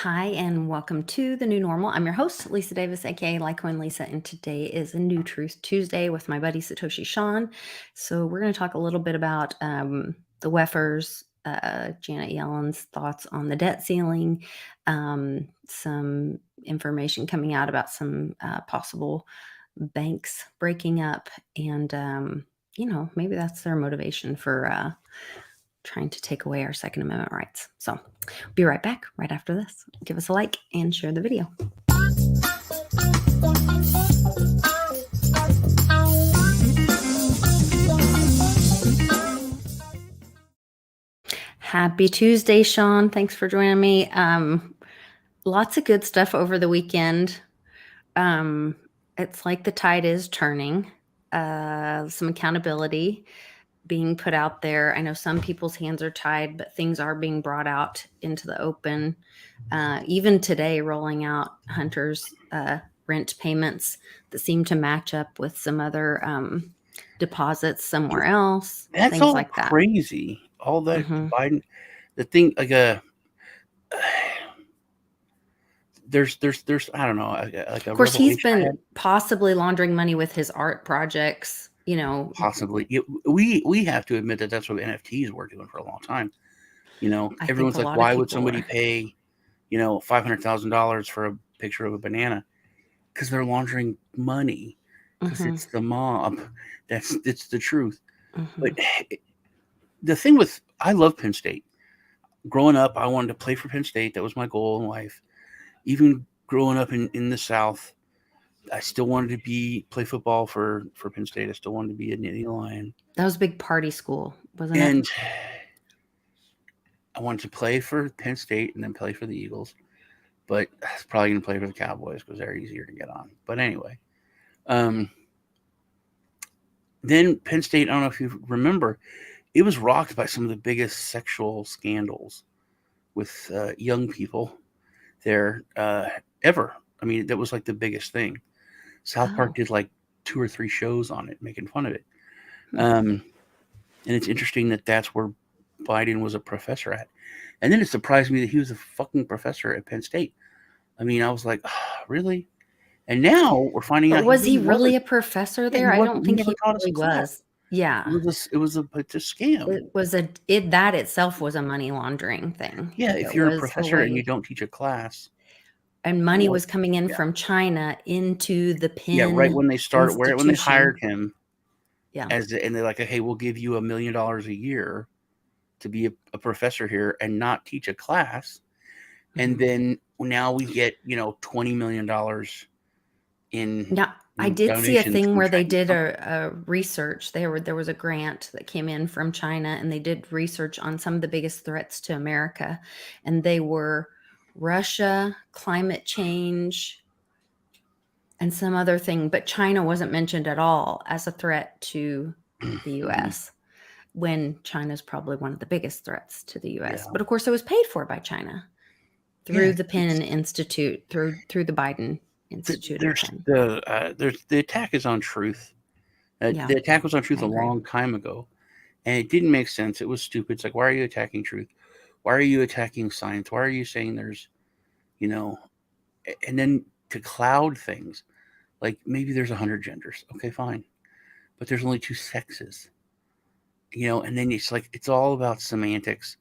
Hi, and welcome to the new normal. I'm your host, Lisa Davis, aka Litecoin Lisa, and today is a New Truth Tuesday with my buddy Satoshi Sean. So we're going to talk a little bit about the Weffers, Janet Yellen's thoughts on the debt ceiling, some information coming out about some possible banks breaking up, and maybe that's their motivation for trying to take away our Second Amendment rights. So be right back right after this. Give us a like and share the video. Happy Tuesday, Sean. Thanks for joining me. Lots of good stuff over the weekend. It's like the tide is turning. Some accountability being put out there. I know some people's hands are tied, but things are being brought out into the open. Even today, rolling out Hunter's rent payments that seem to match up with some other deposits somewhere else. That's things all like that. crazy. All that Biden, the thing there's I don't know, like a Of course, he's revelation been possibly laundering money with his art projects. possibly. We have to admit that that's what NFTs were doing for a long time. I Everyone's think a like, lot of why would people somebody are. pay, $500,000 for a picture of a banana? Because they're laundering money. Because it's the mob. It's the truth. But the thing I love Penn State. Growing up, I wanted to play for Penn State. That was my goal in life. Even growing up in the South, I still wanted to play football for Penn State. I still wanted to be a Nittany Lion. That was a big party school, wasn't it? And I wanted to play for Penn State and then play for the Eagles. But I was probably going to play for the Cowboys because they're easier to get on. But anyway. Then Penn State, I don't know if you remember, it was rocked by some of the biggest sexual scandals with young people there ever. I mean, that was like the biggest thing. South Park did like 2 or 3 shows on it, making fun of it. And it's interesting that that's where Biden was a professor at. And then it surprised me that he was a fucking professor at Penn State. I mean, I was like, oh, really? And now we're finding out. Was he really a professor there? I don't think he really was. Yeah. It's a scam. That itself was a money laundering thing. Yeah, if you're a professor and you don't teach a class. And money was coming in from China into the Penn. Yeah, right when they started, when they hired him. Yeah. And they're like, hey, we'll give you $1 million a year to be a professor here and not teach a class. And then now we get, $20 million in. Now, I did see a thing where they did a research. There was a grant that came in from China, and they did research on some of the biggest threats to America. And they were Russia, climate change, and some other thing. But China wasn't mentioned at all as a threat to the U.S. when China's probably one of the biggest threats to the U.S. But of course, it was paid for by China through the Penn Institute, through the Biden Institute. The attack is on truth. The attack was on truth a long time ago, and it didn't make sense. It was stupid. It's like, why are you attacking truth? Why are you attacking science? Why are you saying there's, and then to cloud things, like maybe there's 100 genders. Okay, fine, but there's only 2 sexes. And then it's like it's all about semantics,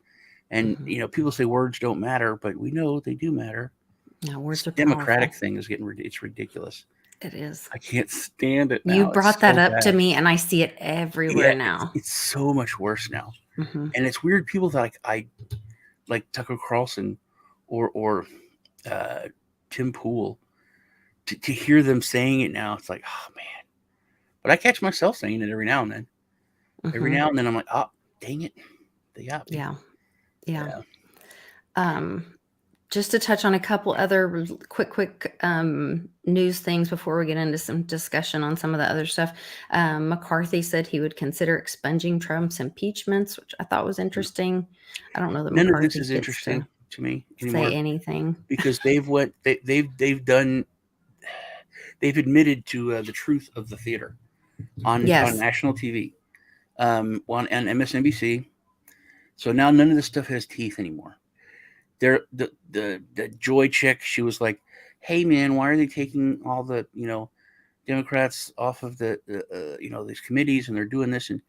and people say words don't matter, but we know they do matter. No, words are Democratic powerful. thing is it's ridiculous. It is. I can't stand it now. You brought that up to me, and I see it everywhere now. It's so much worse now. And it's weird. People that like Tucker Carlson or Tim Pool, to hear them saying it now, it's like, oh, man. But I catch myself saying it every now and then. Every now and then I'm like, oh, dang it. They got me. Yeah. Just to touch on a couple other quick news things before we get into some discussion on some of the other stuff. McCarthy said he would consider expunging Trump's impeachments, which I thought was interesting. I don't know that none McCarthy of this is interesting to me anymore. Say anything because they've admitted to the truth of the theater on national TV, on MSNBC. So now none of this stuff has teeth anymore. The Joy chick, she was like, "Hey man, why are they taking all the Democrats off of these committees, and they're doing this, and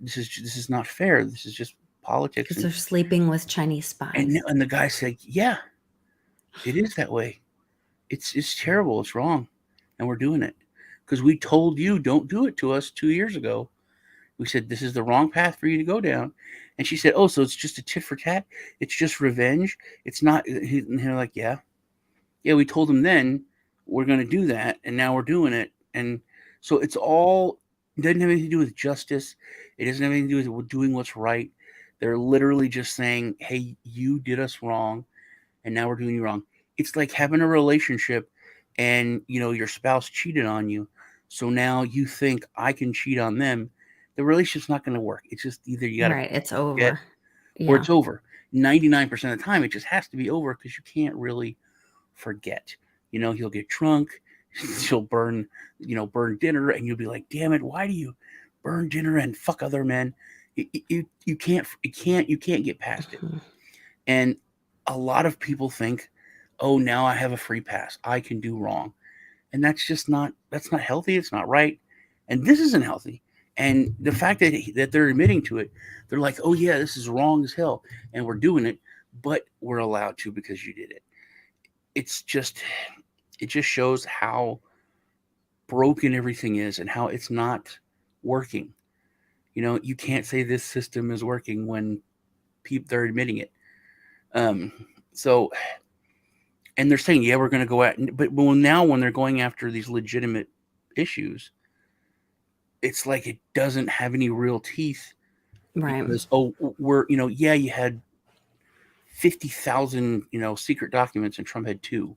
this is not fair. This is just politics." Because they're sleeping with Chinese spies. And the guy said, "Yeah, it is that way. It's terrible. It's wrong, and we're doing it because we told you don't do it to us 2 years ago. We said this is the wrong path for you to go down." And she said, "Oh, so it's just a tit for tat? It's just revenge? It's not?" And they're like, "Yeah, we told them then we're going to do that, and now we're doing it." And so it doesn't have anything to do with justice. It doesn't have anything to do with doing what's right. They're literally just saying, "Hey, you did us wrong, and now we're doing you wrong." It's like having a relationship, and your spouse cheated on you, so now you think I can cheat on them. The relationship's not going to work. It's just either you got to Right. It's forget over. or Yeah. it's over. 99% of the time, it just has to be over because you can't really forget. He'll get drunk, she'll burn dinner, and you'll be like, "Damn it, why do you burn dinner and fuck other men?" You can't get past it. Mhm. And a lot of people think, "Oh, now I have a free pass. I can do wrong." And that's not healthy. It's not right. And this isn't healthy. And the fact that they're admitting to it, they're like, "Oh yeah, this is wrong as hell, and we're doing it, but we're allowed to because you did it." It just shows how broken everything is and how it's not working. You can't say this system is working when they're admitting it. Um, so, and they're saying, "Yeah, we're going to go at," but now when they're going after these legitimate issues, it's like it doesn't have any real teeth Right. because yeah, you had 50,000 secret documents and Trump had two,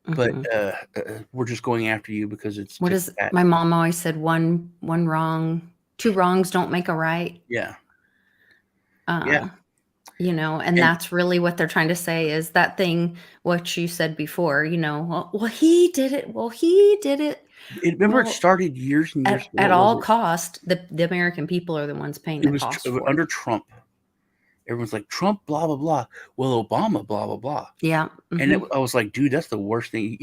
but Mhm. we're just going after you because it's What tit is for tat. my mom always said, one wrong, two wrongs don't make a right. Yeah, yeah, Um, and and that's really what they're trying to say is that thing, what you said before, well, he did it. Well, he did it. remember it Well, started years and years ago. at What was all it? cost, the American people are the ones paying It the was cost for it. under Trump. Everyone's like, "Trump, blah blah blah." Well, Obama, blah blah blah. Yeah. And Hmm. I was like, "Dude, that's the worst thing."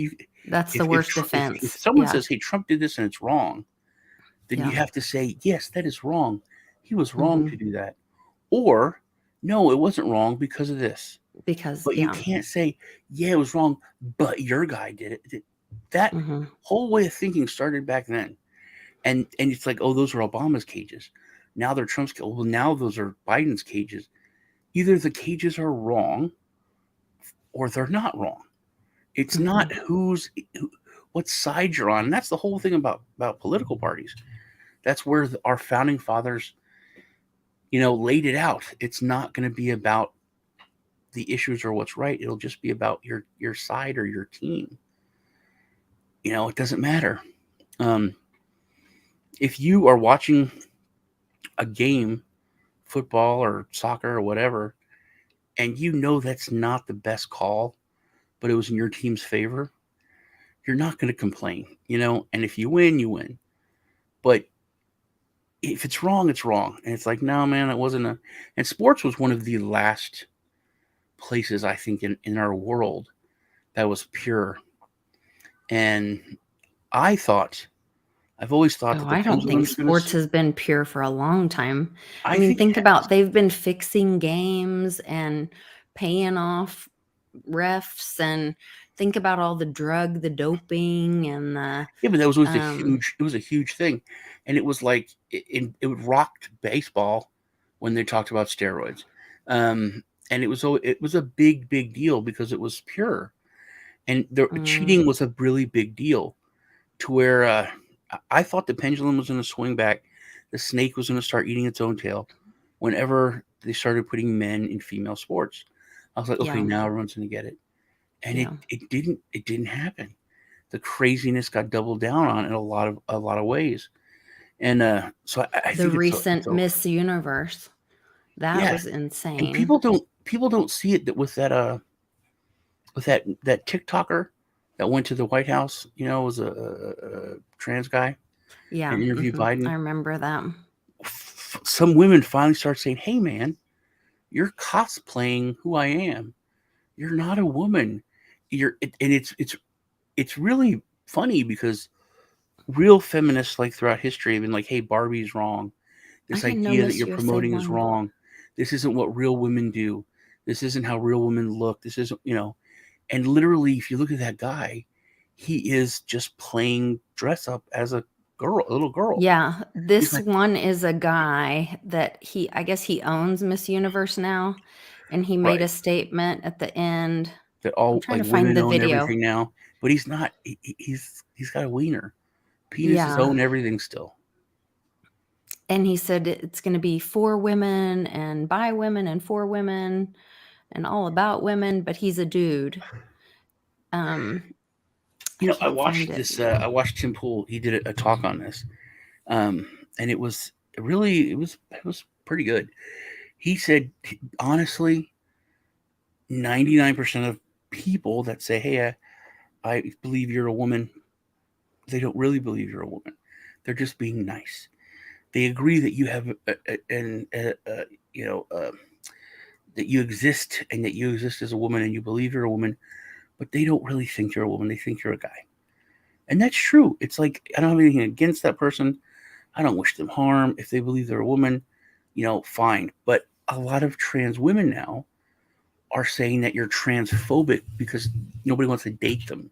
That's the If worst if defense. someone Yeah. says, "Hey, Trump did this and it's wrong," then you Yeah. have to say, "Yes, that is wrong. He was wrong Hmm. to do that," or "No, it wasn't wrong because of this." Because, But you yeah. can't say, "Yeah, it was wrong, but your guy did it." That Hmm. whole way of thinking started back then, and it's like, "Oh, those are Obama's cages. Now they're Trump's." Well, now those are Biden's cages. Either the cages are wrong or they're not wrong. It's Hmm. not what side you're on. And that's the whole thing about political parties. That's where our founding fathers, laid it out. It's not going to be about the issues or what's right. It'll just be about your side or your team. It doesn't matter. Um, if you are watching a game, football or soccer or whatever, and that's not the best call, but it was in your team's favor, you're not going to complain. And if you win, you win. But if it's wrong, it's wrong. And it's like, no, man, it wasn't and sports was one of the last places, I think, in our world that was pure. And I've always thought Oh, that the I don't think pendulum's going sports to, has been pure for a long time. I I mean, think it think has. about they've been fixing games and paying off refs, and think about all the doping and the Yeah, but that was always um it was a huge thing. And it was like, it rocked baseball when they talked about steroids. And it was a big, big deal because it was pure. And the mm, cheating was a really big deal to where I thought the pendulum was going to swing back. The snake was going to start eating its own tail whenever they started putting men in female sports. I was like, okay, yeah, now everyone's going to get it. And yeah. it didn't happen. The craziness got doubled down on in a lot of ways. And so I The think it's recent over. Miss Universe, that Yeah. was And insane. people don't see it with that TikToker that went to the White House, was a trans guy Yeah, and interviewed I Biden. remember that. Some women finally start saying, "Hey, man, you're cosplaying who I am. You're not a woman. And it's really funny because real feminists like throughout history have been like, hey, Barbie's wrong. I This didn't know idea that Miss you're USA promoting is won. wrong. This isn't what real women do. This isn't how real women look. This isn't, and literally, if you look at that guy, he is just playing dress up as a girl, a little girl. Yeah, He's this like, one is a guy that I guess he owns Miss Universe now, and he made right, a statement at the end. that I'm all trying like to find women the own video. everything now, but he's not. He's got a wiener. Penises Yeah. own everything still. And he said it's going to be for women and by women and for women and all about women, but he's a dude. I I can't find watched it. this. I watched Tim Pool. He did a talk on this, and it was pretty good. He said, honestly, 99% of people that say, "Hey, I believe you're a woman," they don't really believe you're a woman. They're just being nice. They agree that you have you know that you exist and that you exist as a woman and you believe you're a woman, but they don't really think you're a woman. They think you're a guy, and that's true. It's like I don't have anything against that person. I don't wish them harm. If they believe they're a woman, fine. But a lot of trans women now are saying that you're transphobic because nobody wants to date them.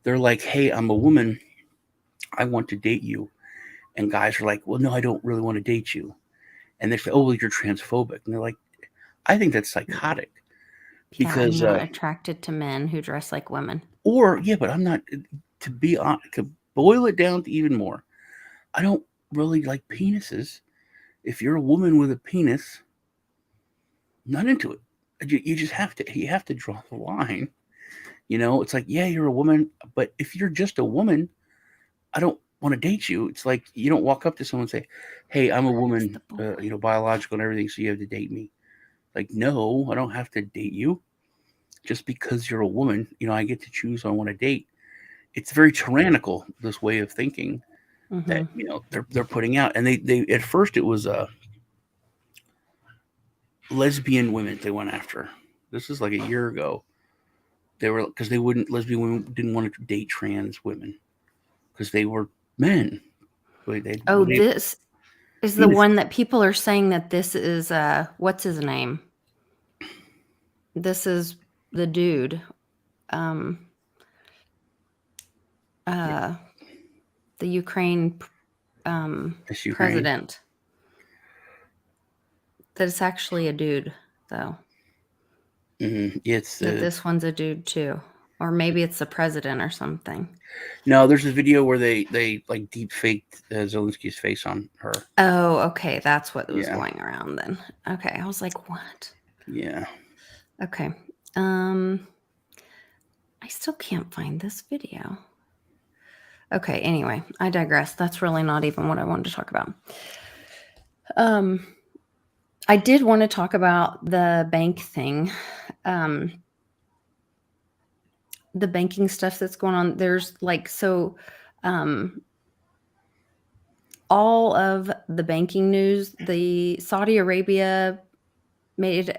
They're like, hey, I'm a woman. I want to date you. And guys are like, well, no, I don't really want to date you. And they say, oh, well, you're transphobic. And they're like, I think that's psychotic Yeah, I'm because, not attracted to men who dress like women. yeah, but I'm not, to be honest, to boil it down to even more, I don't really like penises. If you're a woman with a penis, not into it. You just have to draw the line. It's like, yeah, you're a woman, but if you're just a woman, I don't want to date you. It's like you don't walk up to someone and say, hey, I'm a Where's woman, the boy? biological and everything, so you have to date me. Like, no, I don't have to date you just because you're a woman. I get to choose who I want to date. It's very tyrannical, this way of thinking that Mm-hmm. they're putting out. And they at first it was lesbian women they went after. This is like a year ago. They were because they wouldn't lesbian women didn't want to date trans women because they were men. Oh, They this is the penis. one that people are saying that this is what's his name? This is the dude. Um Yeah, uh the Ukraine it's Ukraine. president. That it's actually a dude though. It's That this one's a dude too. Or maybe it's the president or something. no. There's a video where they like deep faked Zelensky's face on her. Oh, okay. That's what was Yeah, going around then. Okay. I was like, what? yeah. Okay. I still can't find this video. Okay, anyway, I digress. That's really not even what I wanted to talk about. I did want to talk about the bank thing. The banking stuff that's going on. There's like all of the banking news, the Saudi Arabia made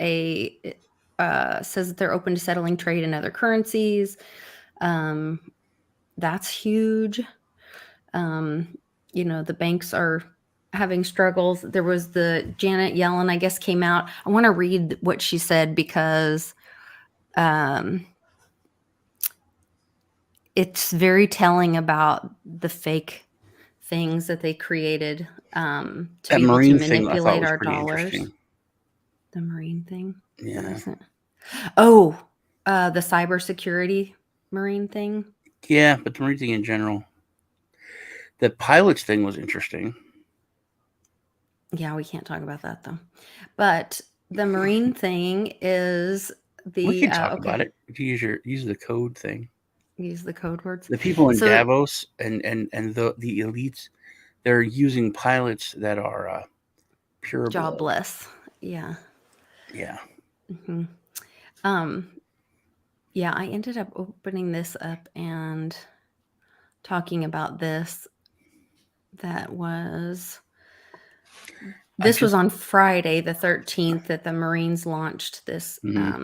says that they're open to settling trade in other currencies. That's huge. The banks are having struggles. There was the Janet Yellen, I guess, came out. I want to read what she said because it's very telling about the fake things that they created to That be able to Marine thing I thought manipulate was our pretty dollars. interesting. The Marine thing? What Yeah, is it? Oh, the cybersecurity Marine thing. yeah, but the Marine thing in general, the pilots thing was interesting. Yeah, we can't talk about that though. But the Marine thing is We the can talk okay. about it. If you use the code thing. Use the code words. The people in So Davos and the elites, they're using pilots that are pure blood. jobless. Yeah. Yeah. hmm Um, yeah, I ended up opening this up and talking about this. That was I This was just on Friday the 13th that the Marines launched this mhm.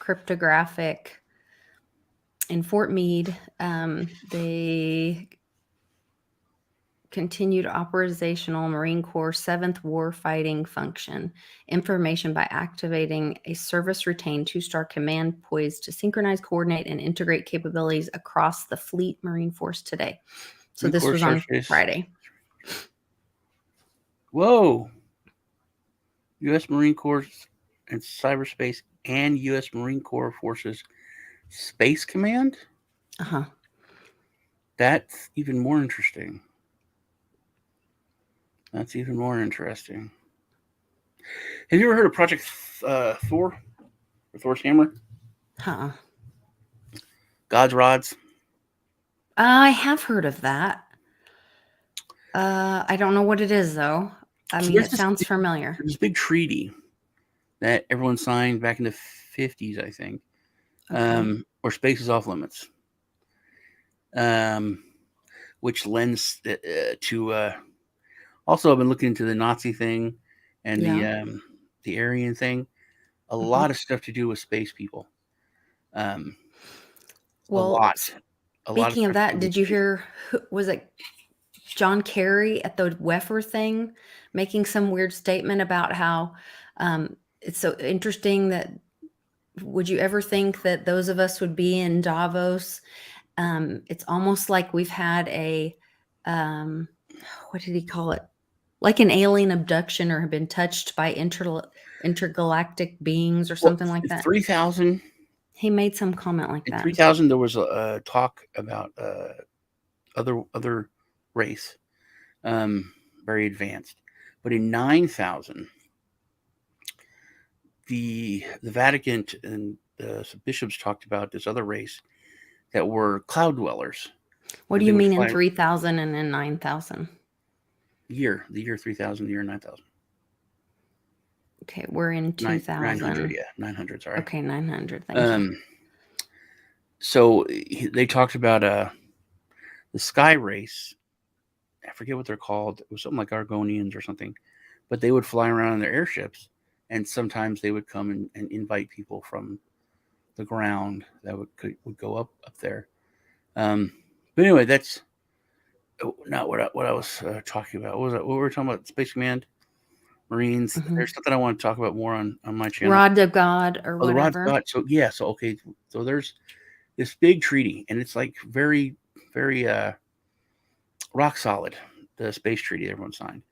cryptographic in Fort Meade. They continued operational Marine Corps 7th Warfighting Function information by activating a service-retained 2-star command poised to synchronize, coordinate, and integrate capabilities across the Fleet Marine Force today. So this was on Friday. Whoa. U.S. Marine Corps and Cyberspace and U.S. Marine Corps Forces Space Command? Uh-huh. That's even more interesting. Have you ever heard of Project Thor? Or Thor's Hammer? Huh. God's Rods? I have heard of that. I don't know what it is, though. I mean, it sounds familiar. There's this big treaty that everyone signed back in the 50s, I think, okay. Or space is off limits, which lends to also I've been looking into the Nazi thing and the Aryan thing, a lot of stuff to do with space people. Well, speaking of that, did you hear, was it John Kerry at the WEFR thing making some weird statement about how it's so interesting that would you ever think that those of us would be in Davos? It's almost like we've had a, what did he call it? Like an alien abduction or have been touched by intergalactic beings or something like that. 3000. He made some comment like that. In 3000, there was a talk about other race, very advanced. But in 9000, the Vatican and the bishops talked about this other race that were cloud dwellers. What do you mean in 3000 and in 9000? The year 3000, the year 9000. Okay, we're in 2000. 900, sorry. Okay, 900, thank you. So they talked about the sky race. I forget what they're called. It was something like Argonians or something. But they would fly around in their airships, and sometimes they would come and invite people from the ground that would go up there. But anyway, that's not what I was talking about. What we were talking about? Space Command, Marines. There's something I want to talk about more on my channel. Rod of God or whatever. The Rod of God. So there's this big treaty, and it's like very, very rock solid. The space treaty everyone signed.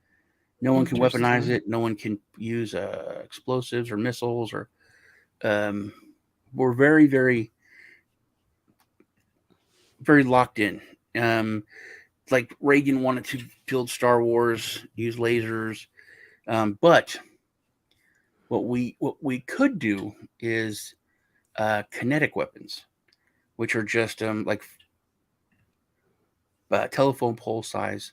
No one can weaponize it. No one can use explosives or missiles or. We're very, very, very locked in. Like Reagan wanted to build Star Wars, use lasers, but what we could do is kinetic weapons, which are just like telephone pole size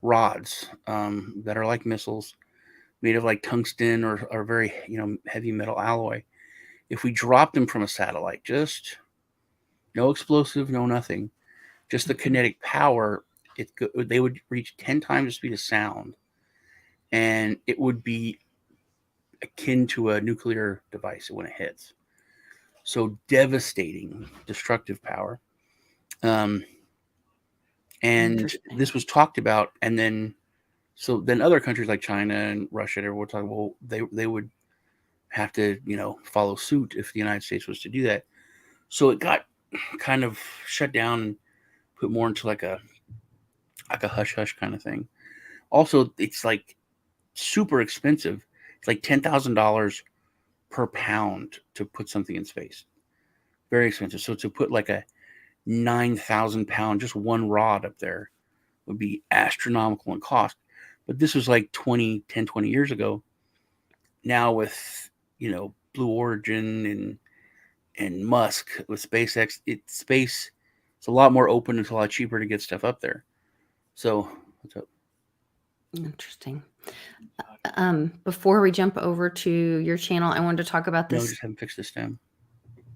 rods that are like missiles, made of like tungsten or very heavy metal alloy. If we drop them from a satellite, just no explosive, no nothing, just the kinetic power, they would reach 10 times the speed of sound, and it would be akin to a nuclear device when it hits. So devastating, destructive power. And this was talked about, and then other countries like China and Russia, they were talking, well, they would have to, follow suit if the United States was to do that. So it got kind of shut down and put more into like a hush hush kind of thing. Also, it's like super expensive. It's like $10,000 per pound to put something in space. Very expensive. So to put like a 9,000 pound, just one rod up there would be astronomical in cost. But this was like 20 years ago. Now with, Blue Origin and Musk with SpaceX, it's a lot more open. It's a lot cheaper to get stuff up there. So what's up? Interesting. Before we jump over to your channel, I wanted to talk about this. No, just haven't fixed the stem.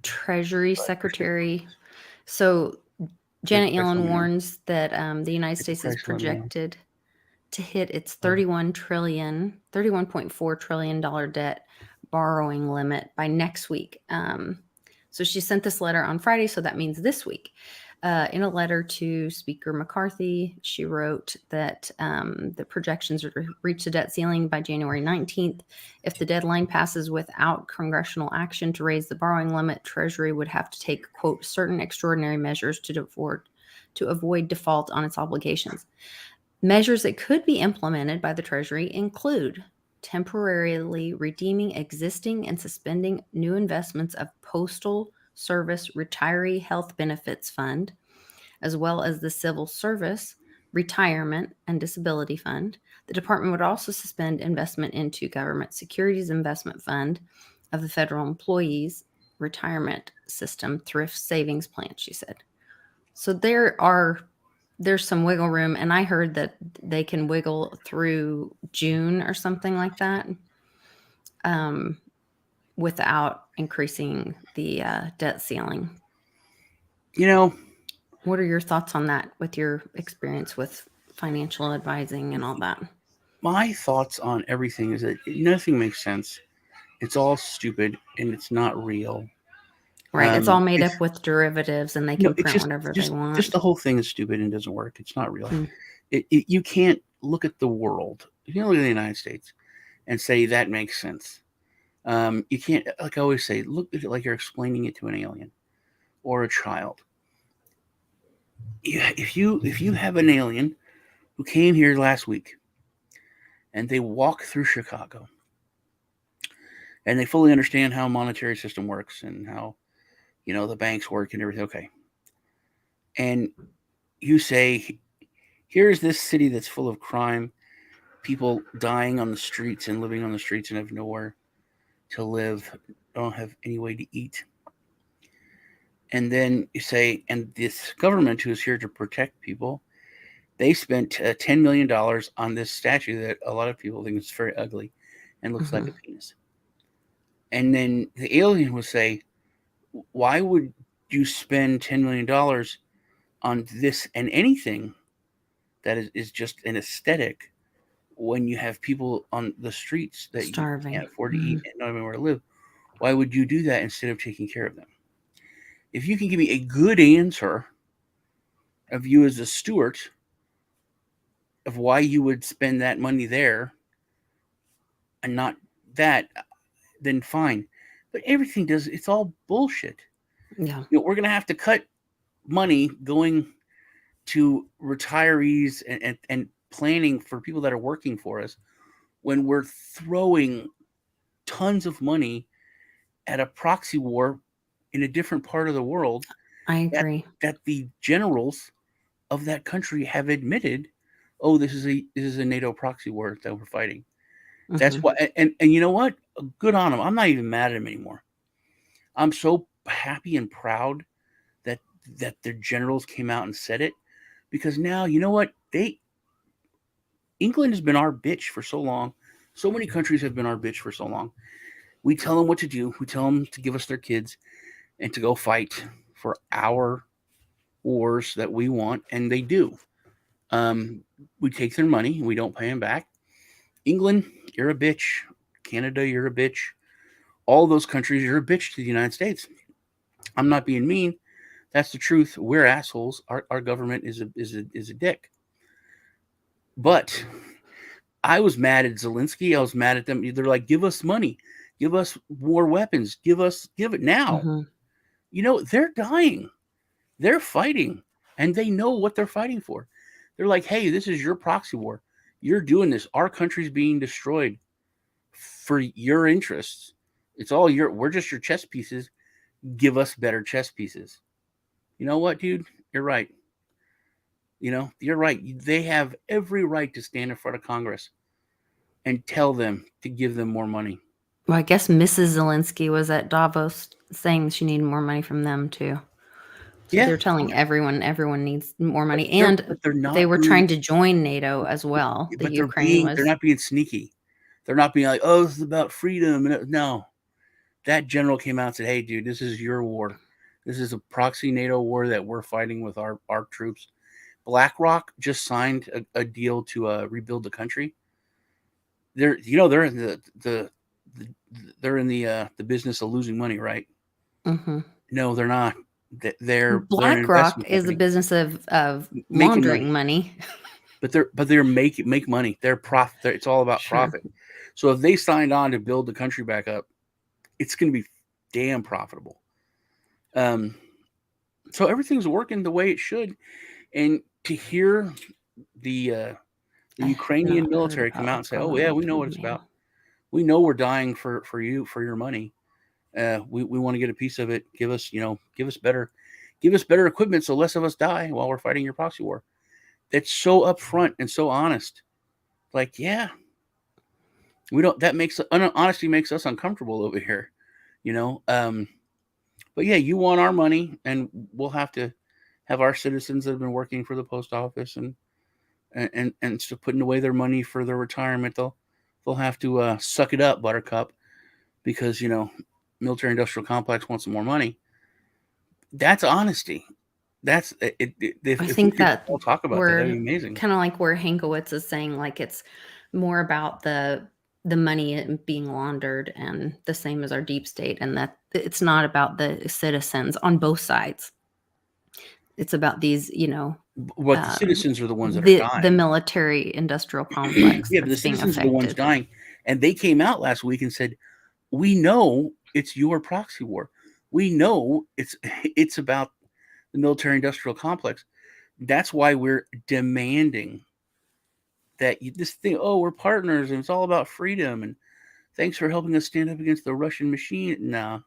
Treasury Secretary. So Janet Yellen warns that the United States is projected to hit its $31.4 trillion debt borrowing limit by next week. So she sent this letter on Friday, so that means this week. In a letter to Speaker McCarthy, she wrote that the projections are to reach the debt ceiling by January 19th. If the deadline passes without congressional action to raise the borrowing limit, Treasury would have to take, quote, certain extraordinary measures to avoid default on its obligations. Measures that could be implemented by the Treasury include temporarily redeeming existing and suspending new investments of Postal Service Retiree Health Benefits Fund, as well as the Civil Service Retirement and Disability Fund. The department would also suspend investment into Government Securities Investment Fund of the Federal Employees Retirement System Thrift Savings Plan, she said. So there's some wiggle room, and I heard that they can wiggle through June or something like that, without increasing the debt ceiling. What are your thoughts on that with your experience with financial advising and all that? My thoughts on everything is that nothing makes sense. It's all stupid and it's not real. Right. It's all made up with derivatives, and they can It's print whatever they want. just the whole thing is stupid and doesn't work. It's not real. You can't look at the world. You can't look at the United States and say that makes sense. You can't, like I always say, look at it like you're explaining it to an alien or a child. If you have an alien who came here last week and they walk through Chicago and they fully understand how a monetary system works and how the banks work and everything, okay, and you say, here's this city that's full of crime, people dying on the streets and living on the streets and have nowhere to live, don't have any way to eat. And then you say, and this government who is here to protect people, they spent $10 million on this statue that a lot of people think is very ugly and looks like a penis. And then the alien would say, why would you spend $10 million on this and anything that is just an aesthetic when you have people on the streets that starving, you can't afford to eat and not even where to live? Why would you do that instead of taking care of them? If you can give me a good answer of you as a steward of why you would spend that money there and not that, then fine. But everything it's all bullshit. Yeah. We're going to have to cut money going to retirees and planning for people that are working for us when we're throwing tons of money at a proxy war in a different part of the world. I agree. That the generals of that country have admitted, oh, this is a NATO proxy war that we're fighting. That's why, and you know what? Good on them. I'm not even mad at them anymore. I'm so happy and proud that their generals came out and said it, because now, you know what? England has been our bitch for so long. So many countries have been our bitch for so long. We tell them what to do. We tell them to give us their kids and to go fight for our wars that we want, and they do. We take their money. We don't pay them back. England, you're a bitch. Canada, you're a bitch. All those countries, you're a bitch to the United States. I'm not being mean. That's the truth. We're assholes. Our government is a dick. But I was mad at Zelensky. I was mad at them. They're like, give us money. Give us more weapons. Give it now. They're dying. They're fighting. And they know what they're fighting for. They're like, hey, this is your proxy war. You're doing this. Our country's being destroyed for your interests. It's all we're just your chess pieces. Give us better chess pieces. You know what, dude? You're right. You're right. They have every right to stand in front of Congress and tell them to give them more money. Well, I guess Mrs. Zelensky was at Davos saying she needed more money from them too. So they're telling everyone needs more money, and they were trying to join NATO as well. But they're not being sneaky. They're not being like, oh, this is about freedom. No, that general came out and said, hey, dude, this is your war. This is a proxy NATO war that we're fighting with our troops. BlackRock just signed a deal to rebuild the country. They're in the business of losing money, right? No, they're not. They're an BlackRock investment is a company business of making laundering money, money. but they're make money. They're profit. It's all about Sure. profit. So if they signed on to build the country back up, it's going to be damn profitable. Um, so everything's working the way it should. And to hear the I have Ukrainian not heard military come out about and say, "Oh yeah, we know what governmental it's about. mail. We know we're dying for you for your money. We want to get a piece of it. Give us give us better equipment so less of us die while we're fighting your proxy war." That's so upfront and so honest. Like, yeah, we don't. That makes honesty makes us uncomfortable over here, you know. But yeah, you want our money, and we'll have to have our citizens that have been working for the post office and still putting away their money for their retirement. They'll have to suck it up, Buttercup, because military industrial complex wants some more money. That's honesty. That's it. I If we think could that all talk about that, that'd be we're amazing. kind of like where Hankowitz is saying, like it's more about the money being laundered, and the same as our deep state, and that it's not about the citizens on both sides. It's about these, What the citizens are the ones that are the dying. military industrial complex Yeah, but the that's being citizens are the ones affected. dying, and they came out last week and said, "We know it's your proxy war. We know it's about the military industrial complex. That's why we're demanding that this thing. Oh, we're partners, and it's all about freedom. And thanks for helping us stand up against the Russian machine." Nah,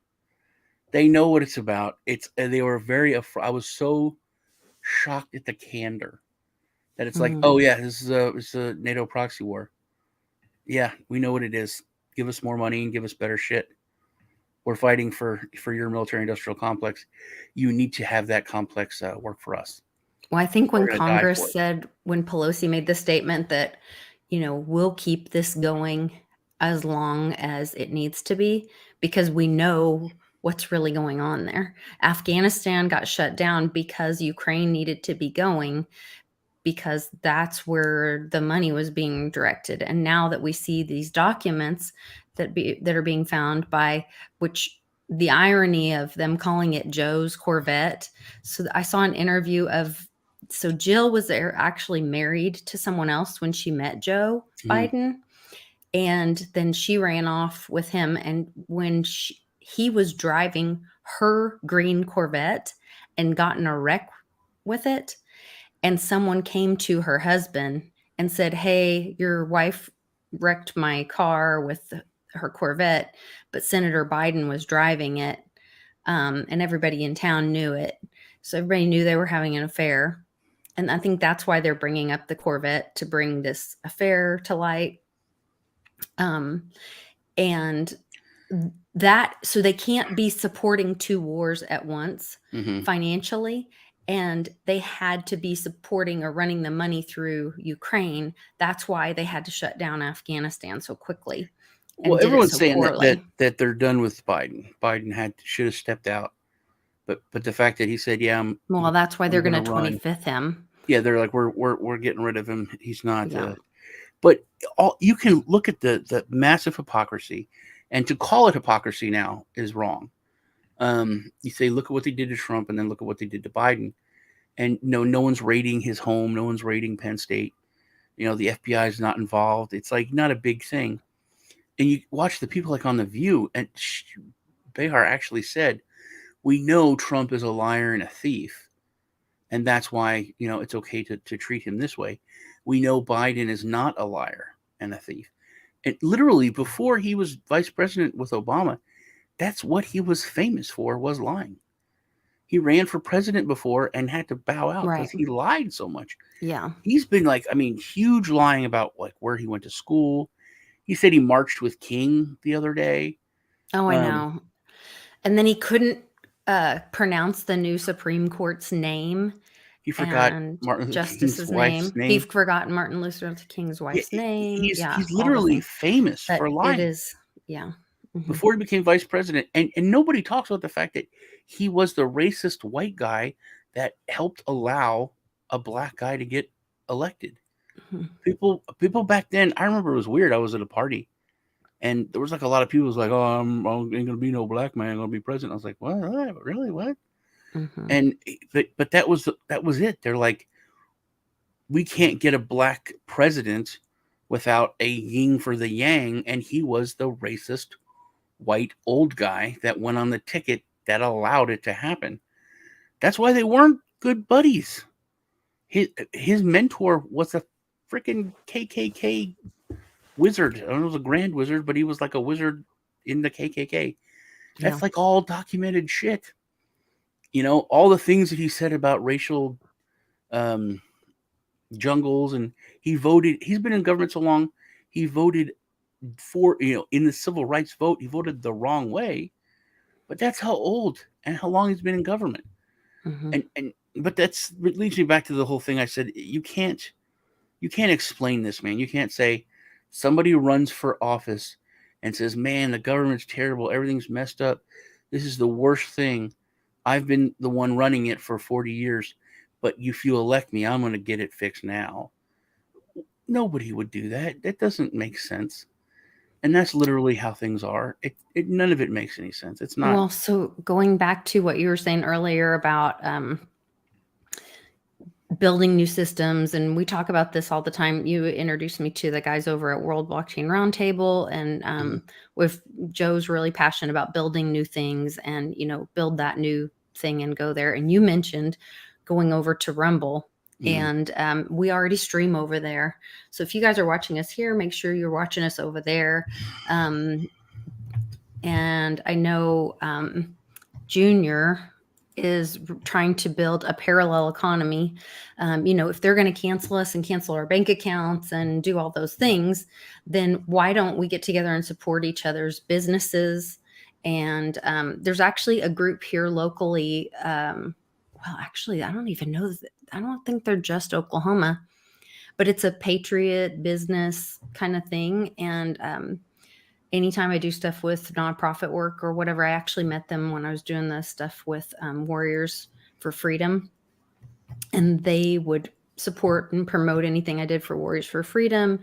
they know what it's about. They were very. I was so shocked at the candor that it's like, Mm. oh yeah, it's a NATO proxy war. Yeah, we know what it is. Give us more money and give us better shit. We're fighting for your military industrial complex. You need to have that complex work for us. Well, I think We're when going to die Congress for it. said, when Pelosi made the statement that, we'll keep this going as long as it needs to be, because we know what's really going on there. Afghanistan got shut down because Ukraine needed to be going, because that's where the money was being directed. And now that we see these documents that are being found, by which the irony of them calling it Joe's Corvette. So I saw an interview of, so Jill was there actually married to someone else when she met Joe Mhm. Biden, and then she ran off with him, and when he was driving her green Corvette and got in a wreck with it, and someone came to her husband and said, "Hey, your wife wrecked my car with her Corvette, but Senator Biden was driving it." And everybody in town knew it. So everybody knew they were having an affair. And I think that's why they're bringing up the Corvette, to bring this affair to light. Um, and that, so they can't be supporting two wars at once Mhm. financially, and they had to be supporting or running the money through Ukraine. That's why they had to shut down Afghanistan so quickly Well, and did it everyone's so saying poorly. that they're done with Biden. Biden should have stepped out, but the fact that he said, "Yeah, Well, that's why they're I'm going going to to run." 25th him. Yeah, they're like, we're getting rid of him. He's not. Yeah. But all you can look at the massive hypocrisy, and to call it hypocrisy now is wrong. You say, look at what they did to Trump, and then look at what they did to Biden, and no one's raiding his home, no one's raiding Penn State. The FBI is not involved. It's like not a big thing. And you watch the people like on The View, and Behar actually said, "We know Trump is a liar and a thief, and that's why it's okay to treat him this way. We know Biden is not a liar and a thief." And literally, before he was vice president with Obama, that's what he was famous for, was lying. He ran for president before and had to bow out because Right. he lied so much. Yeah. He's been like, I mean, huge lying about like where he went to school. He said he marched with King the other day. Oh, I Um, know. And then he couldn't pronounce the new Supreme Court's name he forgot and Martin Luther King's justice's wife's name. He name. forgot Martin Luther King's Yeah, wife's name. he's Yeah, he's all the literally things. famous But for it lying is, yeah. Mhm. before he became vice president. And nobody talks about the fact that he was the racist white guy that helped allow a black guy to get elected. Mhm. People back then, I remember it was weird. I was at a party And there was like a lot of people was like, "Oh, I'm ain't gonna be no black man. I'm gonna be president." I was like, "What? Really? What?" Mm-hmm. And but that was it. They're like, we can't get a black president without a yin for the yang, and he was the racist white old guy that went on the ticket that allowed it to happen. That's why they weren't good buddies. His mentor was a freaking KKK wizard. I don't know, if it was a grand wizard, but he was like a wizard in the KKK. Yeah. That's like all documented shit. All the things that he said about racial um, jungles, and he's been in government so long, he voted for, in the civil rights vote, he voted the wrong way, but that's how old and how long he's been in government. Mm-hmm. And but it leads me back to the whole thing I said. You can't explain this, man. You can't say somebody runs for office and says, man, the government's terrible, everything's messed up, this is the worst thing, I've been the one running it for 40 years, but if you elect me, I'm going to get it fixed now. Nobody would do that. That doesn't make sense. And that's literally how things are. None of it makes any sense. It's not. Well, so going back to what you were saying earlier about building new systems, and we talk about this all the time. You introduced me to the guys over at World Blockchain Roundtable, and with Joe's really passionate about building new things and build that new thing and go there. And you mentioned going over to Rumble, and we already stream over there. So if you guys are watching us here, make sure you're watching us over there. And I know Junior is trying to build a parallel economy. If they're going to cancel us and cancel our bank accounts and do all those things, then why don't we get together and support each other's businesses? And there's actually a group here locally. Well, actually, I don't even know. I don't think they're just Oklahoma, but it's a patriot business kind of thing. And anytime I do stuff with nonprofit work or whatever, I actually met them when I was doing the stuff with Warriors for Freedom, and they would support and promote anything I did for Warriors for Freedom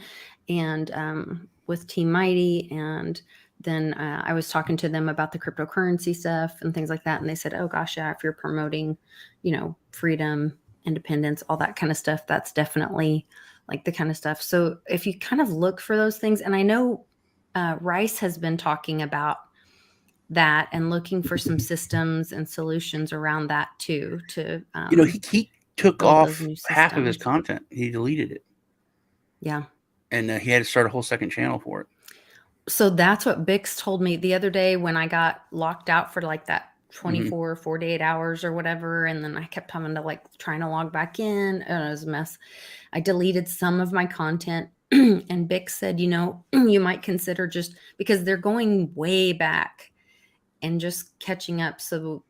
and with Team Mighty. And then I was talking to them about the cryptocurrency stuff and things like that. And they said, oh gosh, yeah, if you're promoting, freedom, independence, all that kind of stuff, that's definitely like the kind of stuff. So if you kind of look for those things, and I know Rice has been talking about that and looking for some systems and solutions around that too. To he took build off those new half of his systems. content. He deleted it. Yeah. And he had to start a whole second channel for it. So that's what Bix told me the other day when I got locked out for like that 24, 48 hours or whatever. And then I kept having to trying to log back in. It was a mess. I deleted some of my content. And Bix said, you might consider, just because they're going way back and just catching up. So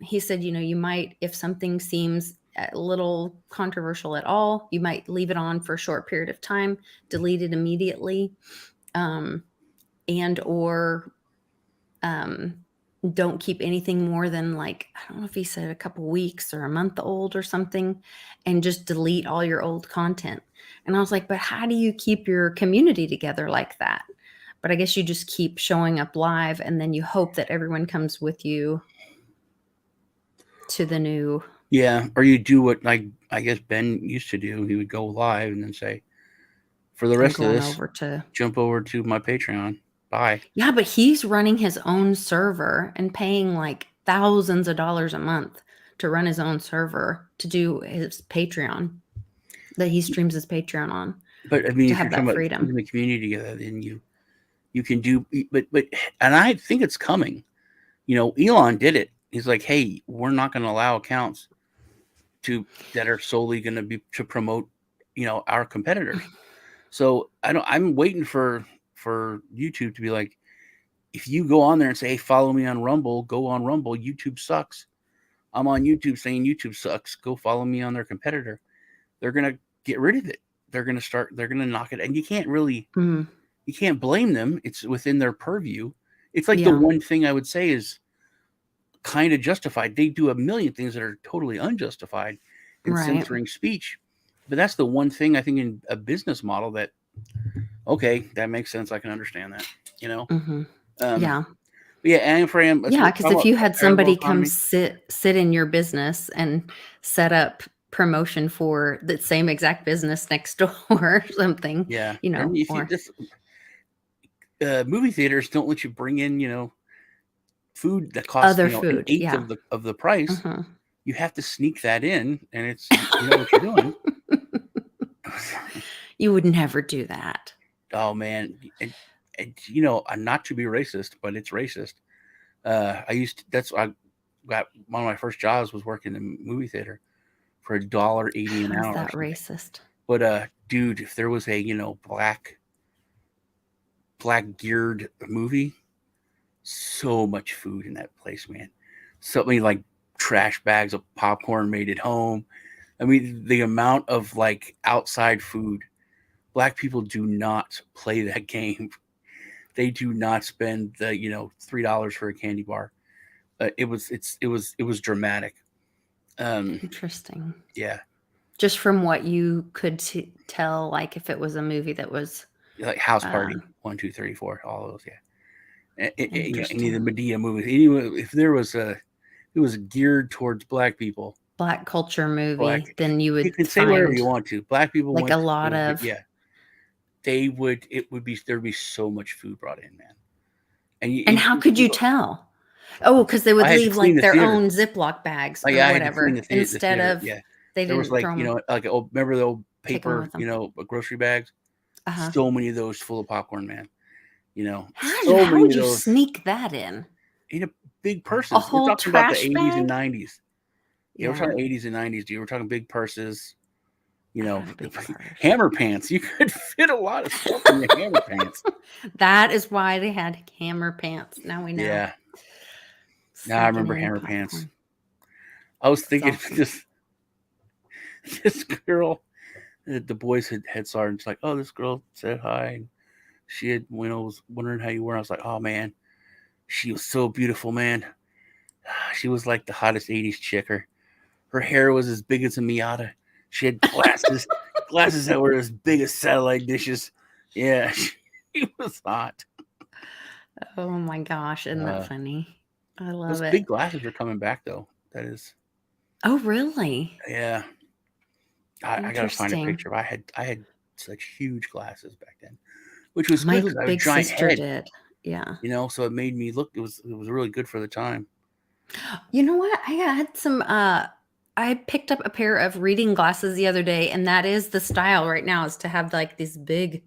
he said, you might, if something seems a little controversial at all, you might leave it on for a short period of time, delete it immediately, and or don't keep anything more than I don't know if he said a couple weeks or a month old or something, and just delete all your old content. And I was like, but how do you keep your community together like that? But I guess you just keep showing up live, and then you hope that everyone comes with you to the new. Yeah, or you do what I guess Ben used to do. He would go live and then say, for the rest of this, jump over to my Patreon. Bye. Yeah, but he's running his own server and paying thousands of dollars a month to run his own server to do his Patreon that he streams his Patreon on. But I mean, to if have you're that talking freedom. about keeping the community together, then you can do. But and I think it's coming. Elon did it. He's like, hey, we're not going to allow accounts that are solely going to be to promote, our competitors. So I'm waiting for YouTube to be like, if you go on there and say, hey, follow me on Rumble, go on Rumble. YouTube sucks. I'm on YouTube saying YouTube sucks. Go follow me on their competitor. They're going to get rid of it. They're going to knock it. And you can't really, you can't blame them. It's within their purview. It's like the one thing I would say is kind of justified. They do a million things that are totally unjustified in censoring speech. But that's the one thing I think in a business model that Okay, that makes sense. I can understand that. You know. Hmm. Um, Yeah. but yeah, and Fram, let's Yeah, talk because if about you had parallel somebody come economy. sit in your business and set up promotion for the same exact business next door or something, Yeah, and if you or this movie theaters don't let you bring in, food that costs, other an food. eighth Yeah. of the price. Hmm. You have to sneak that in, and it's you know what you're doing. You would never do that. Oh man, and not to be racist, but it's racist. That's I got one of my first jobs was working in a movie theater for $1.80 an How is hour or that something. racist? But dude, if there was a black geared movie, so much food in that place, man. So many like trash bags of popcorn made at home. I mean, the amount of like outside food. Black people do not play that game. They do not spend the $3 for a candy bar. It was dramatic. Interesting. Yeah, Just from what you could tell, like if it was a movie that was like House Party, um, 1, 2, 3, 4, all those. Yeah, any of the interesting. Medea movies. If there was it was geared towards black people. Black culture Black, movie, then you you would can say whatever find you want to. Black people like went a to lot those, of. yeah. They would. It would be there'd be so much food brought in, man. And how could you tell? Oh, because they would I had to leave clean like the their theater. own Ziploc bags Oh or yeah, I had to clean whatever the instead theater. of Yeah, they there was didn't like throw them, like remember the old take them paper with them. grocery bags. Uh-huh. So many of those full of popcorn, man. How, So how many would of you those sneak that in? in big A purses. We're whole talking about the trash 80s and bag? 90s. Yeah, we're Yeah, talking 80s and 90s, dude. We're talking big purses. I had a big purse. Hammer pants. You could fit a lot of stuff in your hammer pants. That is why they had hammer pants. Now we know. Yeah. Now I Sneaking remember in hammer pants. popcorn. I was That's thinking awesome. this girl, the boys had head sergeant's like, oh, this girl said hi. And she had was wondering how you were. I was like, oh man, she was so beautiful, man. She was like the hottest 80s chick. Her hair was as big as a Miata. She had glasses that were as big as satellite dishes. Yeah, she was hot. Oh my gosh, isn't that funny? I love Those it. big glasses are coming back though. That is, Oh, really? yeah. I gotta find a Interesting. picture. I had such huge glasses back then, which was good My because I have a big giant sister head. did. Yeah. So it made me look. It was really good for the time. You know what? I had some I picked up a pair of reading glasses the other day, and that is the style right now, is to have like these big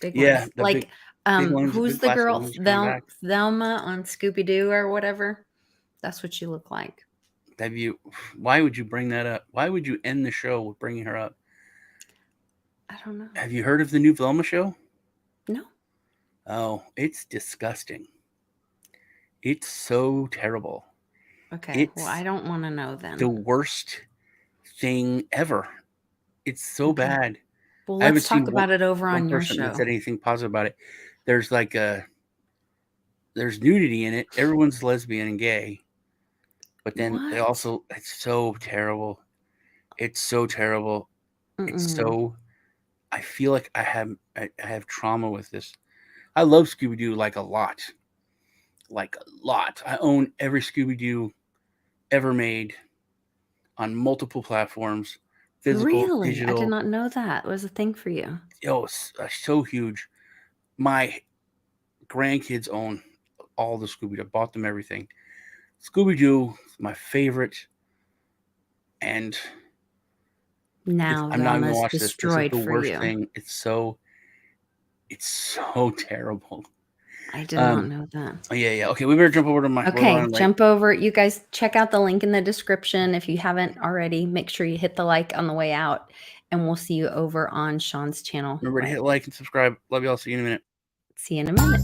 Yeah, ones. the Like big who's the glasses girl ones coming back. Thelma on Scooby Doo or whatever? That's what you look like. Have you? Why would you bring that up? Why would you end the show with bringing her up? I don't know. Have you heard of the new Velma show? No. Oh, it's disgusting. It's so terrible. Okay. Well, I It's don't want to know then. the worst thing ever. It's so Okay. bad. Well, I haven't let's seen talk about it over one on your person that show. said anything positive about it. There's like there's nudity in it. Everyone's lesbian and gay, but then they What? also it's so terrible. It's so terrible. It's Mm-mm. so. I feel like I have trauma with this. I love Scooby Doo like a lot. Like a lot. I own every Scooby Doo ever made on multiple platforms, physical, Really? I did digital. not know that was a thing for you. It's so huge. My grandkids own all the Scooby Doo. Bought them everything. Scooby Doo is my favorite, and Now I'm not even gonna Velma's watch this. This is destroyed the for worst you. thing. It's so terrible. I did not know that. Yeah. Okay, we better jump over to my. We're Okay, running late. jump over. You guys check out the link in the description. If you haven't already, make sure you hit the like on the way out, and we'll see you over on Sean's channel. Remember to hit like and subscribe. Love y'all. See you in a minute. See you in a minute.